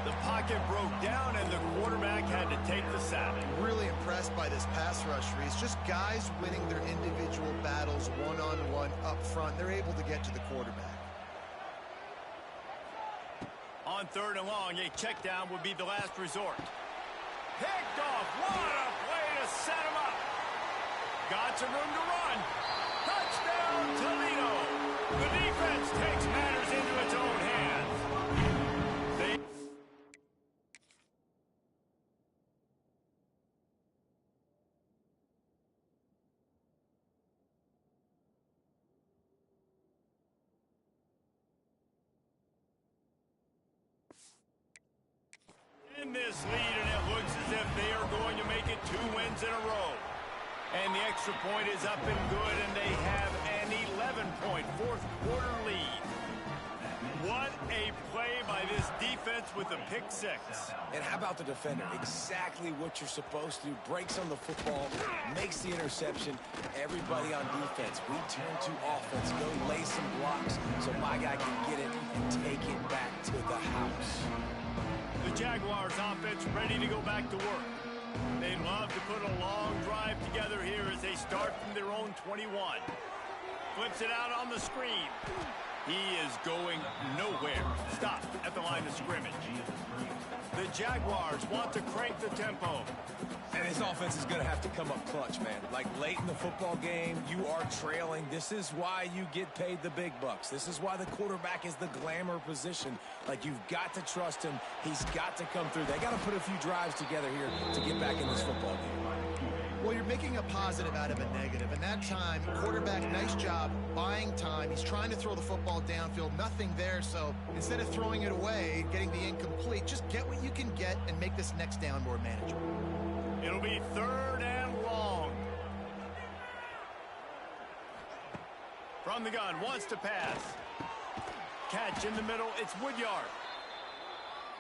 The pocket broke down, and the quarterback had to take the sack. Really impressed by this pass rush, Reese. Just guys winning their individual battles one-on-one up front. They're able to get to the quarterback. On 3rd and long, a check down would be the last resort. Picked off. What a play to set him up. Got some room to run. Touchdown, Toledo. The defense takes matters into its own hands. In this lead, and it looks as if they are going to make it 2 wins in a row. And the extra point is up and good, and they have an 11-point fourth-quarter lead. What a play by this defense with a pick 6. And how about the defender? Exactly what you're supposed to do. Breaks on the football, makes the interception. Everybody on defense, we turn to offense. Go lay some blocks so my guy can get it and take it back to the house. The Jaguars offense ready to go back to work. They'd love to put a long drive together here as they start from their own 21. Flips it out on the screen. He is going nowhere. Stop at the line of scrimmage. The Jaguars want to crank the tempo. And this offense is going to have to come up clutch, man. Like late in the football game, you are trailing. This is why you get paid the big bucks. This is why the quarterback is the glamour position. Like, you've got to trust him. He's got to come through. They got to put a few drives together here to get back in this football game. Well, you're making a positive out of a negative. And that time, quarterback, nice job buying time. He's trying to throw the football downfield. Nothing there. So instead of throwing it away, getting the incomplete, just get what you can get and make this next down more manageable. It'll be 3rd and long. From the gun, wants to pass. Catch in the middle, it's Woodyard.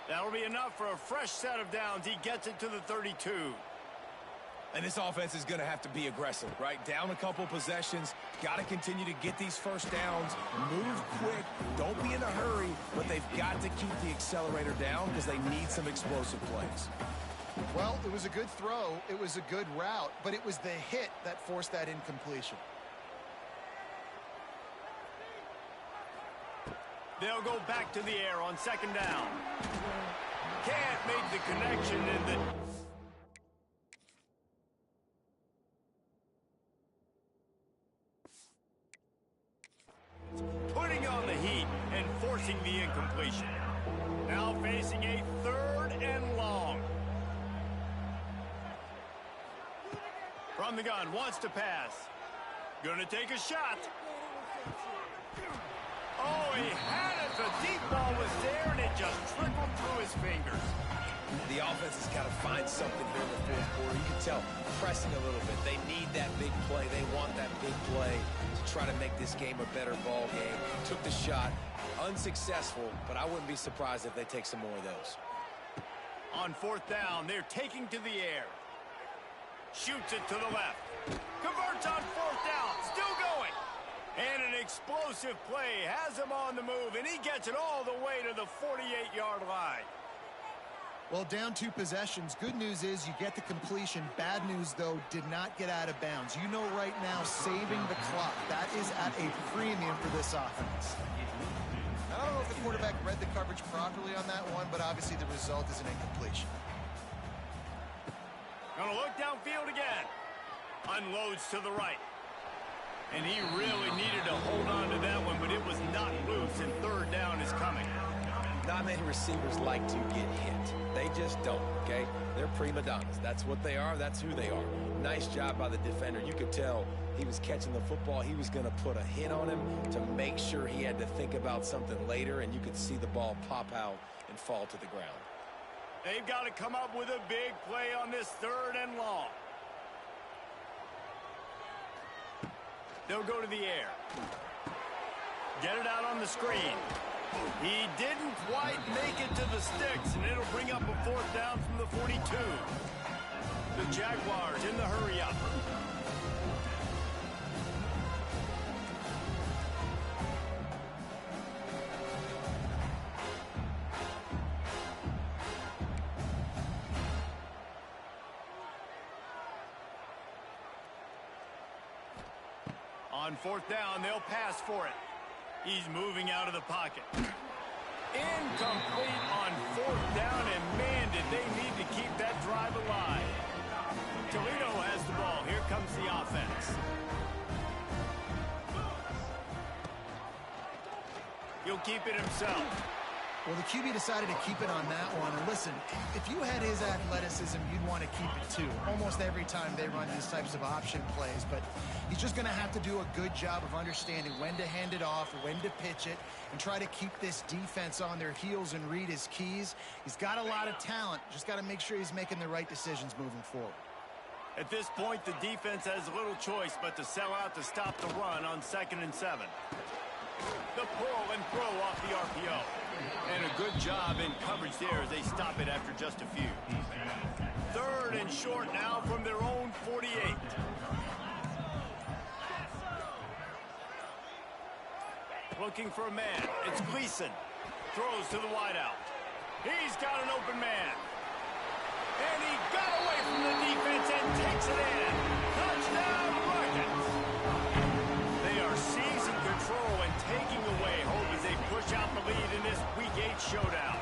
That'll be enough for a fresh set of downs. He gets it to the 32. And this offense is going to have to be aggressive, right? Down a couple possessions. Got to continue to get these first downs. Move quick. Don't be in a hurry. But they've got to keep the accelerator down because they need some explosive plays. Well, it was a good throw. It was a good route. But it was the hit that forced that incompletion. They'll go back to the air on 2nd down. Can't make the connection in the... Putting on the heat and forcing the incompletion. Now facing a 3rd and long. From the gun, wants to pass. Gonna take a shot. Oh, he had it. The deep ball was there, and it just trickled through his fingers. The offense has got to find something here in the 4th quarter. You can tell, pressing a little bit. They need that big play. They want that big play to try to make this game a better ball game. Took the shot. Unsuccessful, but I wouldn't be surprised if they take some more of those. On 4th down, they're taking to the air. Shoots it to the left. Converts on 4th down. Still going. And an explosive play has him on the move, and he gets it all the way to the 48-yard line. Well, down 2 possessions. Good news is you get the completion. Bad news, though, did not get out of bounds. You know right now, saving the clock. That is at a premium for this offense. I don't know if the quarterback read the coverage properly on that one, but obviously the result is an incompletion. Gonna look downfield again. Unloads to the right. And he really needed to hold on to that one, but it was not loose, and third down is coming. Not many receivers like to get hit. They just don't, okay? They're prima donnas. That's what they are. That's who they are. Nice job by the defender. You could tell he was catching the football. He was going to put a hit on him to make sure he had to think about something later, and you could see the ball pop out and fall to the ground. They've got to come up with a big play on this third and long. They'll go to the air. Get it out on the screen. He didn't quite make it to the sticks, and it'll bring up a fourth down from the 42. The Jaguars in the hurry-up. On fourth down, they'll pass for it. He's moving out of the pocket. Incomplete on fourth down, and man, did they need to keep that drive alive. Toledo has the ball. Here comes the offense. He'll keep it himself. Well, the QB decided to keep it on that one. And listen, if you had his athleticism, you'd want to keep it too. Almost every time they run these types of option plays. But he's just going to have to do a good job of understanding when to hand it off, when to pitch it, and try to keep this defense on their heels and read his keys. He's got a lot of talent. Just got to make sure he's making the right decisions moving forward. At this point, the defense has little choice but to sell out to stop the run on 2nd and 7. The pull and throw off the RPO. And a good job in coverage there as they stop it after just a few. Third and short now from their own 48. Looking for a man. It's Gleason. Throws to the wideout. He's got an open man. And he got away from the defense and takes it in. Touchdown, Rockets. They are seizing control and taking away hope as they push out the lead in this Week 8 showdown.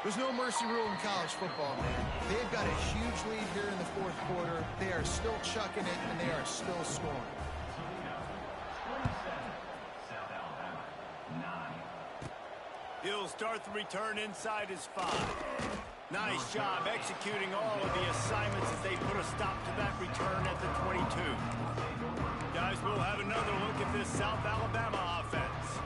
There's no mercy rule in college football, man. They've got a huge lead here in the fourth quarter. They are still chucking it, and they are still scoring. He'll start the return inside his 5. Nice job executing all of the assignments as they put a stop to that return at the 22. Guys, we'll have another look at this South Alabama offense.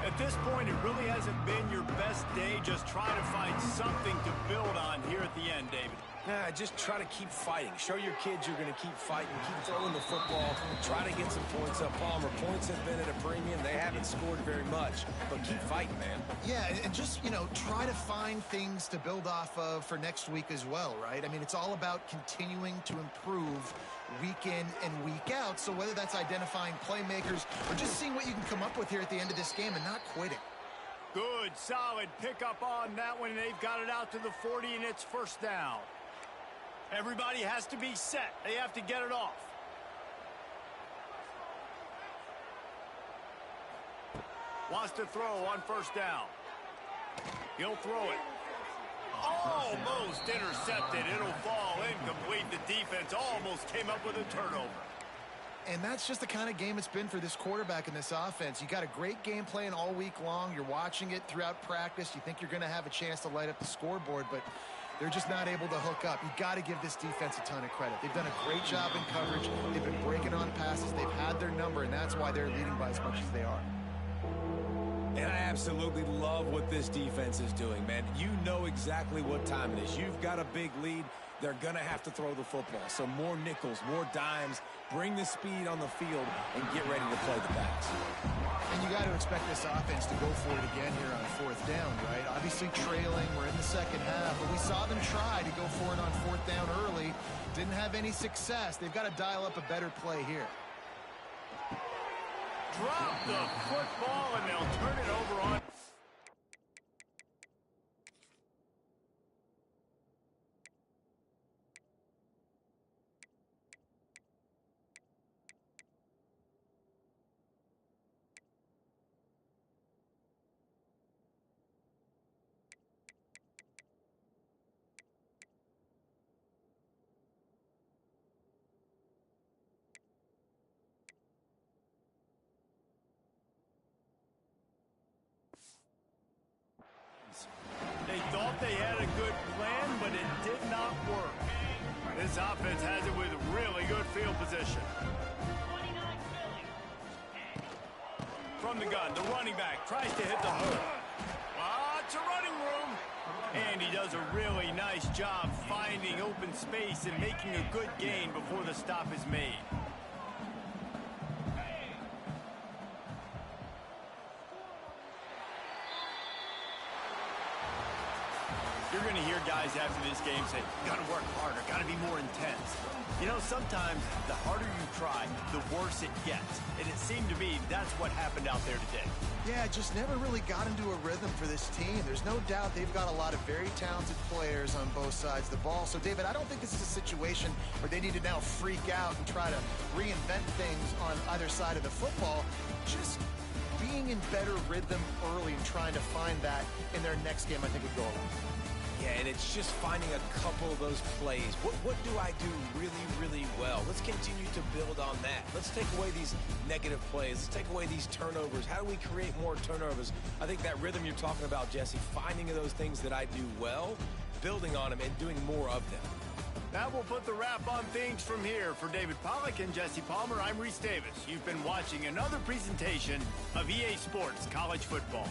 At this point, it really hasn't been your best day. Just try to find something to build on here at the end, David. Nah, just try to keep fighting. Show your kids you're going to keep fighting, keep throwing the football, try to get some points up. Palmer, points have been at a premium. They haven't scored very much, but keep fighting, man. Yeah, and just, try to find things to build off of for next week as well, right? I mean, it's all about continuing to improve week in and week out. So whether that's identifying playmakers or just seeing what you can come up with here at the end of this game and not quitting. Good, solid pickup on that one. They've got it out to the 40, and it's first down. Everybody has to be set. They have to get it off. Wants to throw on first down. He'll throw it. Almost intercepted. It'll fall incomplete. The defense almost came up with a turnover. And that's just the kind of game it's been for this quarterback in this offense. You got a great game plan all week long. You're watching it throughout practice. You think you're going to have a chance to light up the scoreboard, but they're just not able to hook up. You got to give this defense a ton of credit. They've done a great job in coverage. They've been breaking on passes. They've had their number, and that's why they're leading by as much as they are. And I absolutely love what this defense is doing, man. You know exactly what time it is. You've got a big lead. They're going to have to throw the football. So more nickels, more dimes, bring the speed on the field, and get ready to play the backs. And you got to expect this offense to go for it again here on fourth down, right? Obviously trailing. We're in the second half, but we saw them try to go for it on fourth down early. Didn't have any success. They've got to dial up a better play here. Drop the football, and they'll turn it over on. thought they had a good plan, but it did not work. This offense has it with really good field position. From the gun, the running back tries to hit the hole. Lots of running room. And he does a really nice job finding open space and making a good gain before the stop is made. You're going to hear guys after this game say, got to work harder, got to be more intense. You know, sometimes the harder you try, the worse it gets. And it seemed to me that's what happened out there today. Yeah, just never really got into a rhythm for this team. There's no doubt they've got a lot of very talented players on both sides of the ball. So, David, I don't think this is a situation where they need to now freak out and try to reinvent things on either side of the football. Just being in better rhythm early and trying to find that in their next game, I think would go a long way. Yeah, and it's just finding a couple of those plays. What do I do really, really well? Let's continue to build on that. Let's take away these negative plays. Let's take away these turnovers. How do we create more turnovers? I think that rhythm you're talking about, Jesse, finding those things that I do well, building on them, and doing more of them. That will put the wrap on things from here. For David Pollack and Jesse Palmer, I'm Reese Davis. You've been watching another presentation of EA Sports College Football.